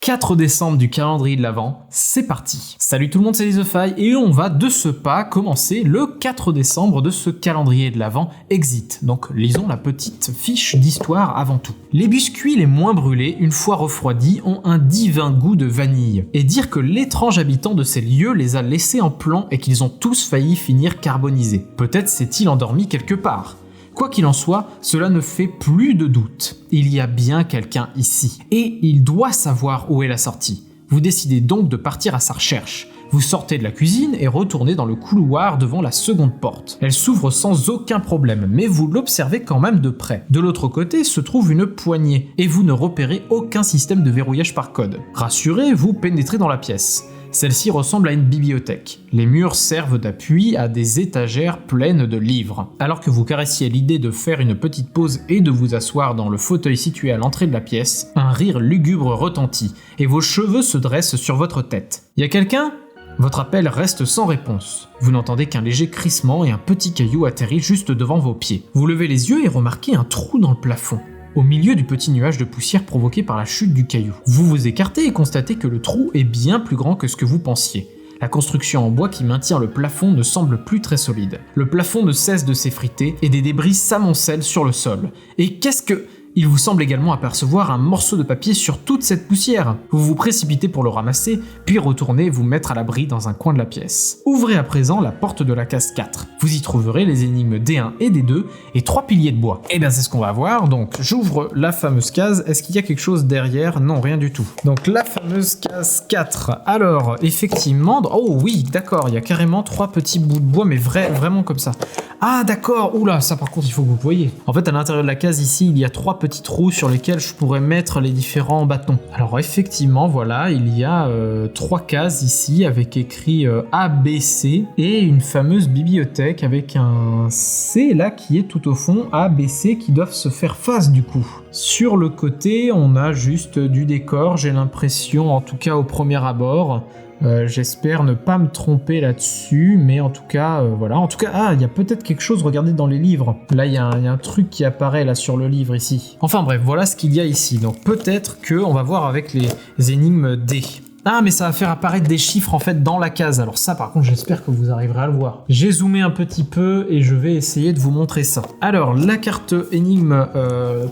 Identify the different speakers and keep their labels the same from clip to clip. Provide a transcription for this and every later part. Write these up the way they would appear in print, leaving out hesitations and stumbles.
Speaker 1: 4 décembre du calendrier de l'Avent, c'est parti. Salut tout le monde, c'est LiseFaille et on va de ce pas commencer le 4 décembre de ce calendrier de l'Avent Exit. Donc lisons la petite fiche d'histoire avant tout. Les biscuits les moins brûlés, une fois refroidis, ont un divin goût de vanille. Et dire que l'étrange habitant de ces lieux les a laissés en plan et qu'ils ont tous failli finir carbonisés. Peut-être s'est-il endormi quelque part. Quoi qu'il en soit, cela ne fait plus de doute. Il y a bien quelqu'un ici. Et il doit savoir où est la sortie. Vous décidez donc de partir à sa recherche. Vous sortez de la cuisine et retournez dans le couloir devant la seconde porte. Elle s'ouvre sans aucun problème, mais vous l'observez quand même de près. De l'autre côté se trouve une poignée, et vous ne repérez aucun système de verrouillage par code. Rassuré, vous pénétrez dans la pièce. Celle-ci ressemble à une bibliothèque. Les murs servent d'appui à des étagères pleines de livres. Alors que vous caressiez l'idée de faire une petite pause et de vous asseoir dans le fauteuil situé à l'entrée de la pièce, un rire lugubre retentit, et vos cheveux se dressent sur votre tête. Y a quelqu'un ? Votre appel reste sans réponse. Vous n'entendez qu'un léger crissement et un petit caillou atterrit juste devant vos pieds. Vous levez les yeux et remarquez un trou dans le plafond, au milieu du petit nuage de poussière provoqué par la chute du caillou. Vous vous écartez et constatez que le trou est bien plus grand que ce que vous pensiez. La construction en bois qui maintient le plafond ne semble plus très solide. Le plafond ne cesse de s'effriter et des débris s'amoncellent sur le sol. Et qu'est-ce que... Il vous semble également apercevoir un morceau de papier sur toute cette poussière. Vous vous précipitez pour le ramasser, puis retournez vous mettre à l'abri dans un coin de la pièce. Ouvrez à présent la porte de la case 4. Vous y trouverez les énigmes D1 et D2 et 3 piliers de bois. Et bien c'est ce qu'on va voir, donc j'ouvre la fameuse case. Est-ce qu'il y a quelque chose derrière ? Non, rien du tout. Donc la fameuse case 4. Alors, effectivement... Oh oui, d'accord, il y a carrément 3 petits bouts de bois, mais vraiment comme ça. Ah d'accord, oula, ça par contre il faut que vous voyez. En fait à l'intérieur de la case ici, il y a 3 petits trous sur lesquels je pourrais mettre les différents bâtons. Alors effectivement, voilà, il y a 3 cases ici avec écrit ABC et une fameuse bibliothèque avec un C là qui est tout au fond, ABC qui doivent se faire face du coup. Sur le côté, on a juste du décor, j'ai l'impression, en tout cas au premier abord. J'espère ne pas me tromper là-dessus, mais en tout cas, voilà. En tout cas, il y a peut-être quelque chose, regardez dans les livres. Là, il y a un truc qui apparaît là sur le livre ici. Enfin bref, voilà ce qu'il y a ici. Donc peut-être qu'on va voir avec les énigmes D. Ah, mais ça va faire apparaître des chiffres en fait dans la case. Alors ça, par contre, j'espère que vous arriverez à le voir. J'ai zoomé un petit peu et je vais essayer de vous montrer ça. Alors, la carte énigme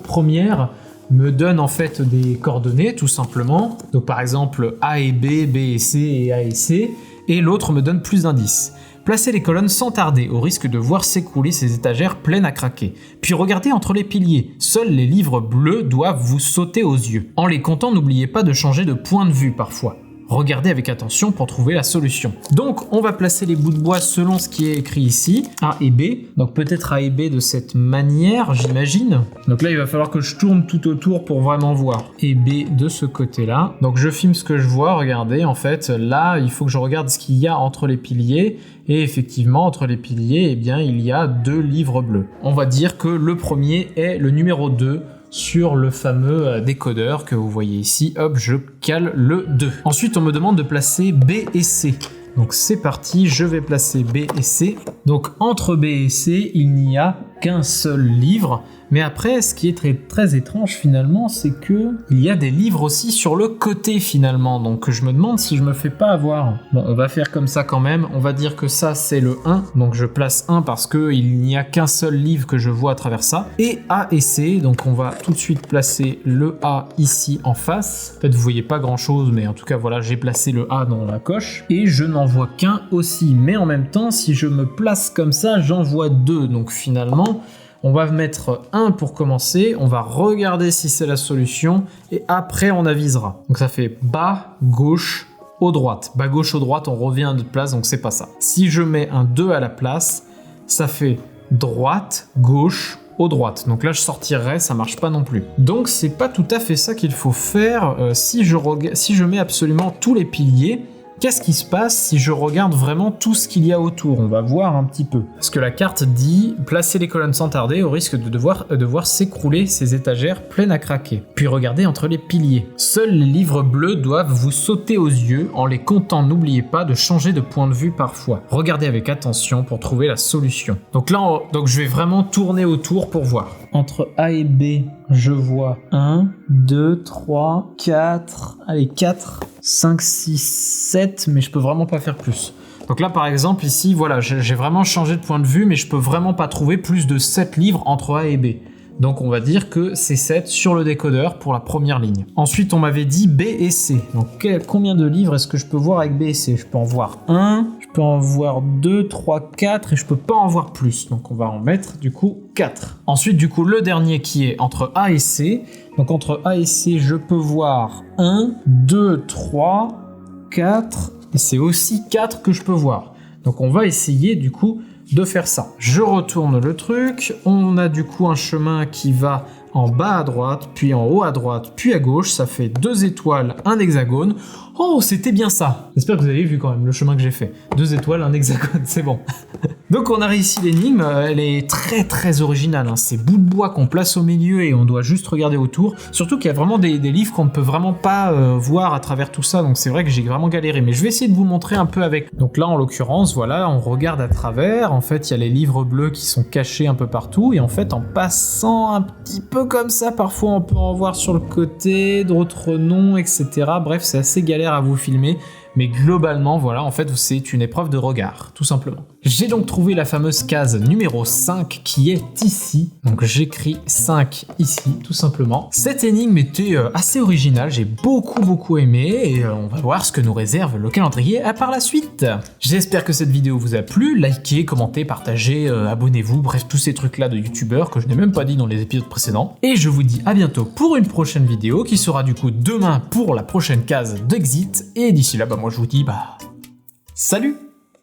Speaker 1: première me donne en fait des coordonnées tout simplement. Donc par exemple A et B, B et C et A et C, et l'autre me donne plus d'indices. Placez les colonnes sans tarder, au risque de voir s'écrouler ces étagères pleines à craquer. Puis regardez entre les piliers, seuls les livres bleus doivent vous sauter aux yeux. En les comptant, n'oubliez pas de changer de point de vue parfois. Regardez avec attention pour trouver la solution. Donc on va placer les bouts de bois selon ce qui est écrit ici, A et B. Donc peut-être A et B de cette manière, j'imagine. Donc là il va falloir que je tourne tout autour pour vraiment voir. Et B de ce côté-là. Donc je filme ce que je vois, regardez, en fait là il faut que je regarde ce qu'il y a entre les piliers. Et effectivement entre les piliers, eh bien il y a 2 livres bleus. On va dire que le premier est le numéro 2. Sur le fameux décodeur que vous voyez ici, hop, je cale le 2. Ensuite, on me demande de placer B et C. Donc c'est parti, je vais placer B et C. Donc entre B et C, il n'y a qu'un seul livre. Mais après, ce qui est très, très étrange finalement, c'est que il y a des livres aussi sur le côté finalement. Donc je me demande si je me fais pas avoir. Bon, on va faire comme ça quand même. On va dire que ça c'est le 1. Donc je place 1 parce qu'il n'y a qu'un seul livre que je vois à travers ça. Et A et C. Donc on va tout de suite placer le A ici en face. En fait, vous voyez pas grand chose, mais en tout cas voilà, j'ai placé le A dans la coche. Et je n'en vois qu'un aussi. Mais en même temps, si je me place comme ça, j'en vois 2. Donc finalement... on va mettre 1 pour commencer, on va regarder si c'est la solution, et après on avisera. Donc ça fait bas, gauche, haut, droite. Bas, gauche, haut, droite, on revient à notre place, donc c'est pas ça. Si je mets un 2 à la place, ça fait droite, gauche, haut, droite. Donc là je sortirai, ça marche pas non plus. Donc c'est pas tout à fait ça qu'il faut faire. Si je mets absolument tous les piliers, qu'est-ce qui se passe si je regarde vraiment tout ce qu'il y a autour ? On va voir un petit peu. Parce que la carte dit « Placez les colonnes sans tarder au risque de voir s'écrouler ces étagères pleines à craquer. » Puis regardez entre les piliers. Seuls les livres bleus doivent vous sauter aux yeux. En les comptant, n'oubliez pas de changer de point de vue parfois. Regardez avec attention pour trouver la solution. Donc là, je vais vraiment tourner autour pour voir. entre A et B, je vois 1, 2, 3, 4, allez 4, 5, 6, 7, mais je peux vraiment pas faire plus. Donc là par exemple ici, voilà, j'ai vraiment changé de point de vue, mais je peux vraiment pas trouver plus de 7 livres entre A et B. Donc on va dire que c'est 7 sur le décodeur pour la première ligne. Ensuite on m'avait dit B et C. Donc combien de livres est-ce que je peux voir avec B et C? Je peux en voir 1, je peux en voir 2, 3, 4 et je peux pas en voir plus. Donc on va en mettre du coup 4. Ensuite du coup le dernier qui est entre A et C. Donc entre A et C je peux voir 1, 2, 3, 4 et c'est aussi 4 que je peux voir. Donc on va essayer du coup de faire ça. Je retourne le truc, on a du coup un chemin qui va en bas à droite, puis en haut à droite, puis à gauche, ça fait 2 étoiles, un hexagone. Oh, c'était bien ça. J'espère que vous avez vu quand même le chemin que j'ai fait. 2 étoiles, un hexagone, c'est bon. Donc on a réussi l'énigme, elle est très originale, hein. C'est bout de bois qu'on place au milieu et on doit juste regarder autour. Surtout qu'il y a vraiment des livres qu'on ne peut vraiment pas voir à travers tout ça, donc c'est vrai que j'ai vraiment galéré. Mais je vais essayer de vous montrer un peu avec. Donc là en l'occurrence, voilà, on regarde à travers. En fait, il y a les livres bleus qui sont cachés un peu partout. Et en fait, en passant un petit peu comme ça, parfois on peut en voir sur le côté, d'autres non, etc. Bref, c'est assez galère à vous filmer. Mais globalement, voilà, en fait, c'est une épreuve de regard, tout simplement. J'ai donc trouvé la fameuse case numéro 5 qui est ici. Donc j'écris 5 ici, tout simplement. Cette énigme était assez originale, j'ai beaucoup aimé et on va voir ce que nous réserve le calendrier par la suite. J'espère que cette vidéo vous a plu. Likez, commentez, partagez, abonnez-vous, bref, tous ces trucs-là de youtubeurs que je n'ai même pas dit dans les épisodes précédents. Et je vous dis à bientôt pour une prochaine vidéo qui sera du coup demain pour la prochaine case d'Exit. Et d'ici là, moi je vous dis salut!